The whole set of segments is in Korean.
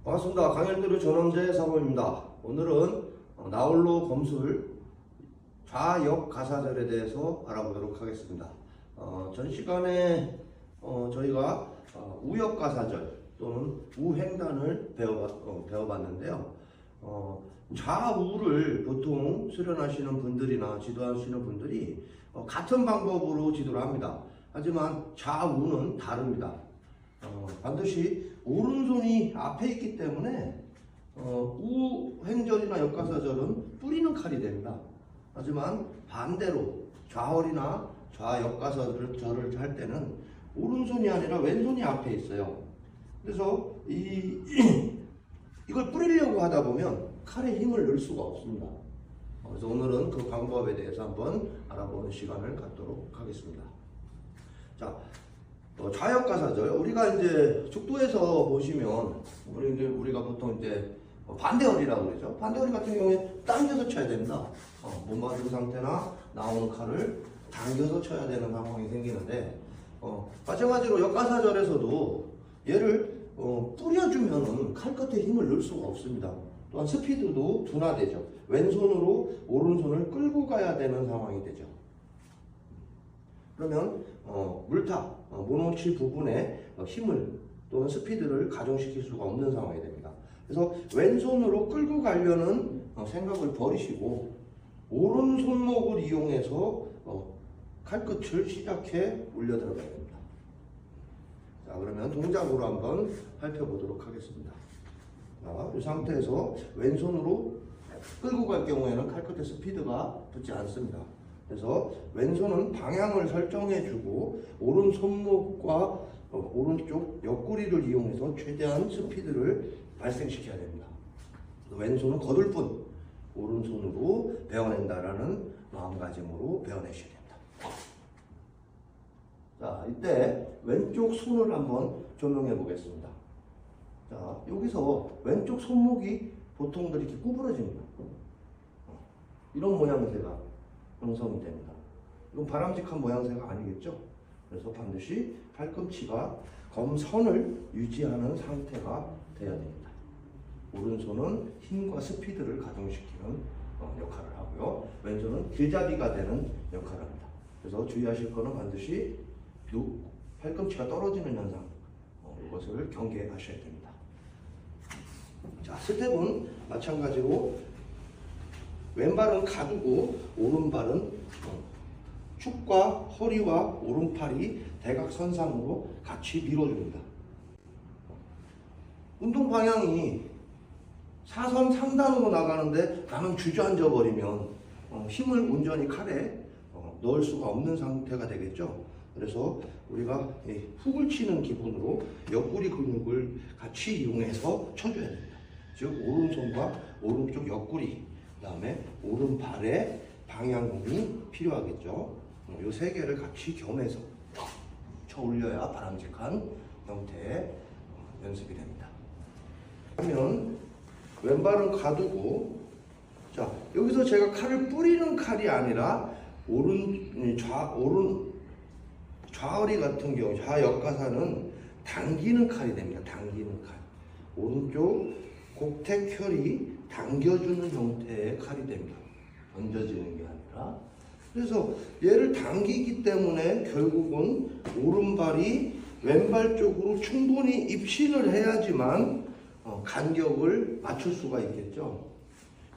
반갑습니다. 강일두루 전원재 사범입니다. 오늘은 나홀로 검술 좌역 가사절에 대해서 알아보도록 하겠습니다. 전 시간에 저희가 우역 가사절 또는 우횡단을 배워봤는데요. 좌우를 보통 수련하시는 분들이나 지도하시는 분들이 같은 방법으로 지도를 합니다. 하지만 좌우는 다릅니다. 반드시 오른손이 앞에 있기 때문에 우횡절이나 역가사절은 뿌리는 칼이 됩니다. 하지만 반대로 좌월이나 좌역가사절을 할 때는 오른손이 아니라 왼손이 앞에 있어요. 그래서 이걸 뿌리려고 하다 보면 칼에 힘을 넣을 수가 없습니다. 그래서 오늘은 그 방법에 대해서 한번 알아보는 시간을 갖도록 하겠습니다. 자, 좌역가사절, 우리가 이제 죽도에서 보시면 우리가 보통 이제 반대허리라고 그러죠. 반대허리 같은 경우에 당겨서 쳐야 됩니다. 못 맞은 상태나 나오는 칼을 당겨서 쳐야 되는 상황이 생기는데, 마찬가지로 역가사절에서도 얘를 뿌려주면은 칼 끝에 힘을 넣을 수가 없습니다. 또한 스피드도 둔화되죠. 왼손으로 오른손을 끌고 가야 되는 상황이 되죠. 그러면 물타, 모노치 부분에 힘을 또는 스피드를 가중시킬 수가 없는 상황이 됩니다. 그래서 왼손으로 끌고 가려는 생각을 버리시고 오른손목을 이용해서 칼끝을 시작해 올려 들어가야 됩니다. 자, 그러면 동작으로 한번 살펴보도록 하겠습니다. 자, 이 상태에서 왼손으로 끌고 갈 경우에는 칼끝에 스피드가 붙지 않습니다. 그래서 왼손은 방향을 설정해주고 오른손목과 오른쪽 옆구리를 이용해서 최대한 스피드를 발생시켜야 됩니다. 왼손은 거둘 뿐 오른손으로 베어낸다라는 마음가짐으로 베어내셔야 됩니다. 자, 이때 왼쪽 손을 한번 조명해 보겠습니다. 자, 여기서 왼쪽 손목이 보통들 이렇게 구부러집니다. 이런 모양새가 형성이 됩니다. 이건 바람직한 모양새가 아니겠죠? 그래서 반드시 팔꿈치가 검선을 유지하는 상태가 되어야 됩니다. 오른손은 힘과 스피드를 가중시키는 역할을 하고요. 왼손은 길잡이가 되는 역할을 합니다. 그래서 주의하실 것은 반드시 팔꿈치가 떨어지는 현상, 이것을 경계하셔야 됩니다. 자, 스텝은 마찬가지로 왼발은 가두고 오른발은 축과 허리와 오른팔이 대각선상으로 같이 밀어줍니다. 운동 방향이 사선 상단으로 나가는데 나는 주저앉아 버리면 힘을 온전히 칼에 넣을 수가 없는 상태가 되겠죠. 그래서 우리가 훅을 치는 기분으로 옆구리 근육을 같이 이용해서 쳐줘야 됩니다. 즉 오른손과 오른쪽 옆구리, 그 다음에 오른발의 방향이 필요하겠죠. 이 세 개를 같이 겸해서 쳐 올려야 바람직한 형태의 연습이 됩니다. 그러면 왼발은 가두고, 자, 여기서 제가 칼을 뿌리는 칼이 아니라 좌허리 같은 경우 좌역가사는 당기는 칼이 됩니다. 당기는 칼. 오른쪽 곡택혈이 당겨주는 형태의 칼이 됩니다. 던져지는 게 아니라. 그래서 얘를 당기기 때문에 결국은 오른발이 왼발 쪽으로 충분히 입신을 해야지만 간격을 맞출 수가 있겠죠.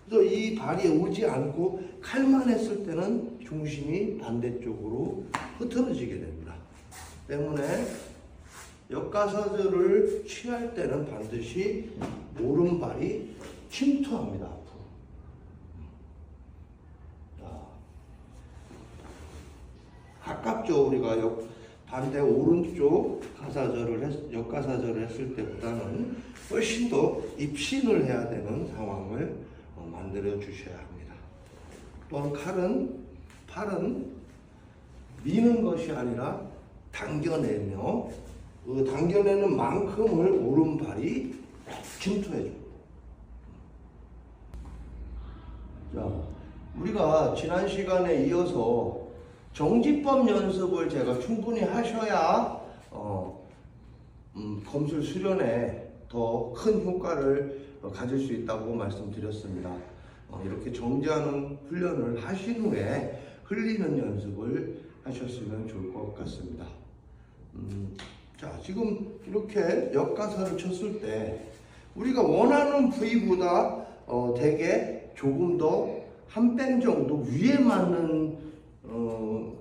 그래서 이 발이 오지 않고 칼만 했을 때는 중심이 반대쪽으로 흐트러지게 됩니다. 때문에 역가사절을 취할 때는 반드시 오른발이 침투합니다. 앞으로. 가깝죠. 우리가 반대 오른쪽 역가사절을 했을 때보다는 훨씬 더 입신을 해야 되는 상황을 만들어 주셔야 합니다. 또한 팔은 미는 것이 아니라 당겨내며 그 당겨내는 만큼을 오른발이 침투해 줍니다. 자, 우리가 지난 시간에 이어서 정지법 연습을 제가 충분히 하셔야 검술 수련에 더 큰 효과를 가질 수 있다고 말씀드렸습니다. 이렇게 정지하는 훈련을 하신 후에 흘리는 연습을 하셨으면 좋을 것 같습니다. 자, 지금 이렇게 역가사를 쳤을 때 우리가 원하는 부위보다 되게 조금 더 한 뺨 정도 위에 맞는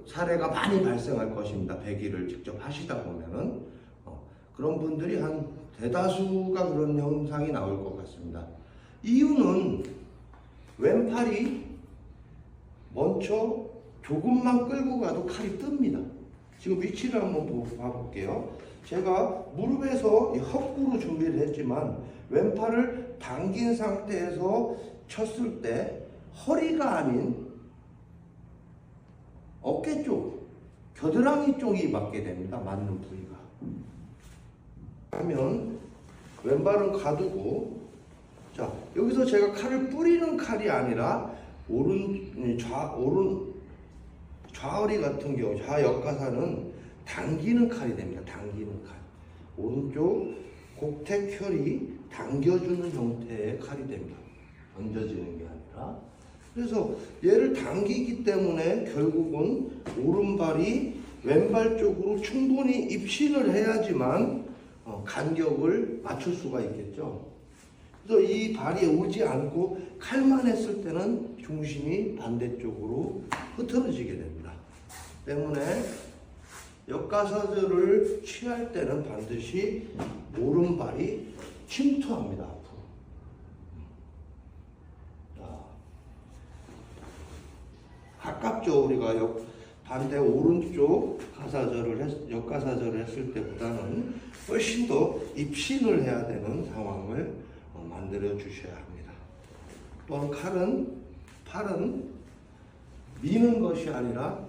사례가 많이 발생할 것입니다. 배기를 직접 하시다 보면은 그런 분들이 한 대다수가 그런 현상이 나올 것 같습니다. 이유는 왼팔이 먼저 조금만 끌고 가도 칼이 뜹니다. 지금 위치를 한번 봐볼게요. 제가 무릎에서 헛구로 준비를 했지만 왼팔을 당긴 상태에서 쳤을 때 허리가 아닌 어깨 쪽, 겨드랑이 쪽이 맞게 됩니다. 맞는 부위가. 하면 왼발은 가두고, 자, 여기서 제가 칼을 뿌리는 칼이 아니라 좌허리 같은 경우, 좌역가사는 당기는 칼이 됩니다. 당기는 칼. 오른쪽 곡택혈이 당겨주는 형태의 칼이 됩니다. 던져지는 게 아니라. 그래서 얘를 당기기 때문에 결국은 오른발이 왼발 쪽으로 충분히 입신을 해야지만 간격을 맞출 수가 있겠죠. 그래서 이 발이 오지 않고 칼만 했을 때는 중심이 반대쪽으로 흐트러지게 됩니다. 때문에 역가사절을 취할 때는 반드시 오른발이 침투합니다. 앞으로. 가깝죠. 우리가 반대 오른쪽 역가사절을 했을 때보다는 훨씬 더 입신을 해야 되는 상황을 만들어 주셔야 합니다. 또한 팔은 미는 것이 아니라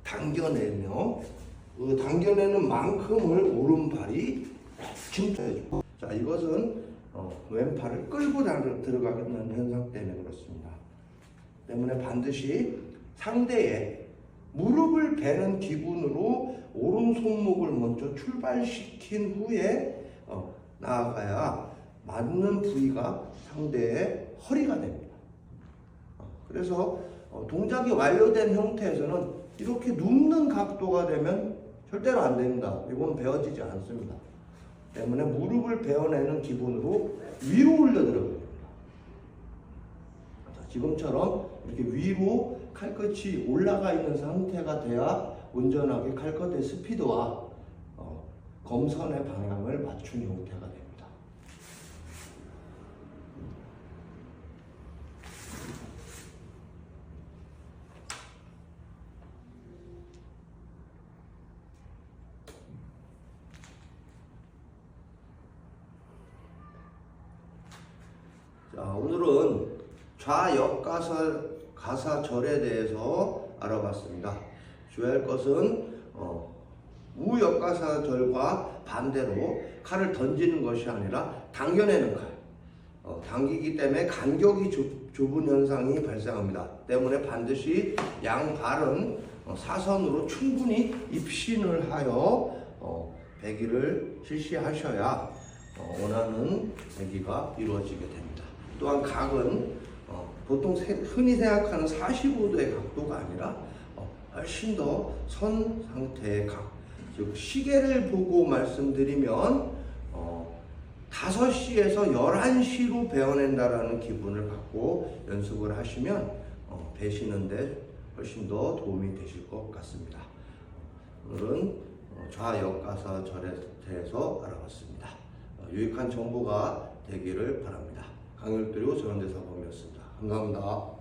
당겨내며 그 당겨내는 만큼을 오른발이 침투해주고, 자, 이것은 왼팔을 끌고 들어가는 현상 때문에 그렇습니다. 때문에 반드시 상대의 무릎을 베는 기분으로 오른 손목을 먼저 출발시킨 후에 나아가야 맞는 부위가 상대의 허리가 됩니다. 그래서 동작이 완료된 형태에서는 이렇게 눕는 각도가 되면 절대로 안 됩니다. 이건 베어지지 않습니다. 때문에 무릎을 베어내는 기분으로 위로 올려 들어갑니다. 지금처럼 이렇게 위로 칼끝이 올라가 있는 상태가 돼야 온전하게 칼끝의 스피드와 검선의 방향을 맞춘 형태가 됩니다. 자, 오늘은 좌역가사절에 대해서 알아봤습니다. 주의할 것은 우역가사절과 반대로 칼을 던지는 것이 아니라 당겨내는 칼. 당기기 때문에 간격이 좁은 현상이 발생합니다. 때문에 반드시 양발은 사선으로 충분히 입신을 하여 배기를 실시하셔야 원하는 배기가 이루어지게 됩니다. 또한 각은 보통 흔히 생각하는 45도의 각도가 아니라 훨씬 더 선 상태의 각, 즉 시계를 보고 말씀드리면 5시에서 11시로 베어낸다라는 기분을 갖고 연습을 하시면 배시는데 훨씬 더 도움이 되실 것 같습니다. 오늘은 좌역가사절에 대해서 알아봤습니다. 유익한 정보가 되기를 바랍니다. 강일두류 전원대사범이었습니다. 감사합니다.